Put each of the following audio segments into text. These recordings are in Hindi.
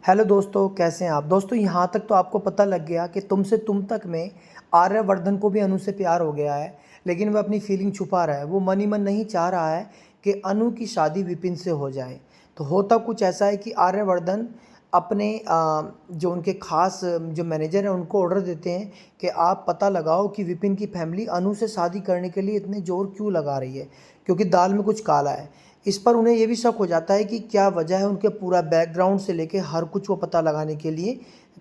हेलो दोस्तों, कैसे हैं आप। दोस्तों, यहाँ तक तो आपको पता लग गया कि तुम से तुम तक में आर्यवर्धन को भी अनु से प्यार हो गया है, लेकिन वह अपनी फीलिंग छुपा रहा है। वो मन ही मन नहीं चाह रहा है कि अनु की शादी विपिन से हो जाए। तो होता कुछ ऐसा है कि आर्यवर्धन अपने जो उनके खास जो मैनेजर हैं उनको ऑर्डर देते हैं कि आप पता लगाओ कि विपिन की फैमिली अनु से शादी करने के लिए इतने जोर क्यों लगा रही है, क्योंकि दाल में कुछ काला है। इस पर उन्हें ये भी शक हो जाता है कि क्या वजह है। उनके पूरा बैकग्राउंड से लेके हर कुछ वो पता लगाने के लिए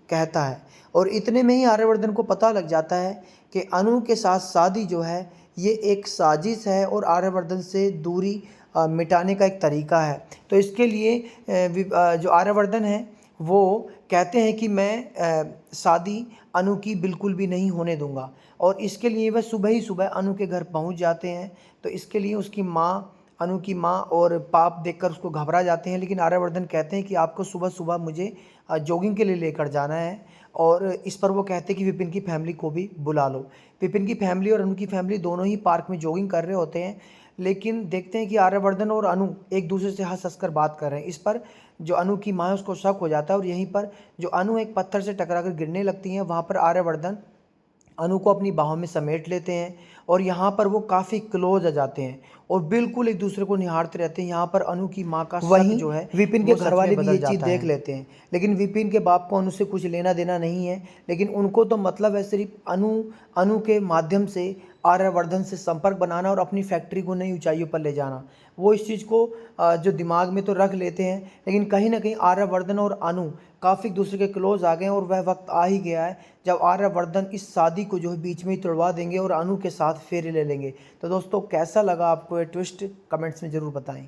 कहता है। और इतने में ही आर्यवर्धन को पता लग जाता है कि अनु के साथ शादी जो है ये एक साजिश है और आर्यवर्धन से दूरी मिटाने का एक तरीका है। तो इसके लिए जो आर्यवर्धन है वो कहते हैं कि मैं शादी अनु की बिल्कुल भी नहीं होने दूंगा। और इसके लिए वह सुबह ही सुबह अनु के घर पहुंच जाते हैं। तो इसके लिए उसकी माँ, अनु की माँ और पाप देखकर उसको घबरा जाते हैं, लेकिन आर्यवर्धन कहते हैं कि आपको सुबह सुबह मुझे जॉगिंग के लिए लेकर जाना है। और इस पर वो कहते हैं कि विपिन की फैमिली को भी बुला लो। विपिन की फैमिली और अनु की फैमिली दोनों ही पार्क में जॉगिंग कर रहे होते हैं, लेकिन देखते हैं कि आर्यवर्धन और अनु एक दूसरे से हंस हंस कर बात कर रहे हैं। इस पर जो अनु की माँ है उसको शक हो जाता है, और यहीं पर जो अनु एक पत्थर से टकरा कर गिरने लगती हैं, वहाँ पर आर्यवर्धन अनु को अपनी बाहों में समेट लेते हैं। और यहाँ पर वो काफ़ी क्लोज आ जाते हैं और बिल्कुल एक दूसरे को निहारते रहते हैं। यहाँ पर अनु की माँ का शक जो है विपिन के घर वाले भी ये चीज़ देख लेते हैं, लेकिन विपिन के बाप को अनु से कुछ लेना देना नहीं है। लेकिन उनको तो मतलब है सिर्फ अनु के माध्यम से आर्यवर्धन से संपर्क बनाना और अपनी फैक्ट्री को नई ऊंचाइयों पर ले जाना। वो इस चीज़ को जो दिमाग में तो रख लेते हैं, लेकिन कहीं ना कहीं आर्यवर्धन और अनु काफ़ी दूसरे के क्लोज आ गए हैं। और वह वक्त आ ही गया है जब आर्यवर्धन इस शादी को जो है बीच में ही तोड़वा देंगे और अनु के साथ फेरे ले लेंगे। तो दोस्तों, कैसा लगा आपको ये ट्विस्ट, कमेंट्स में ज़रूर बताएं।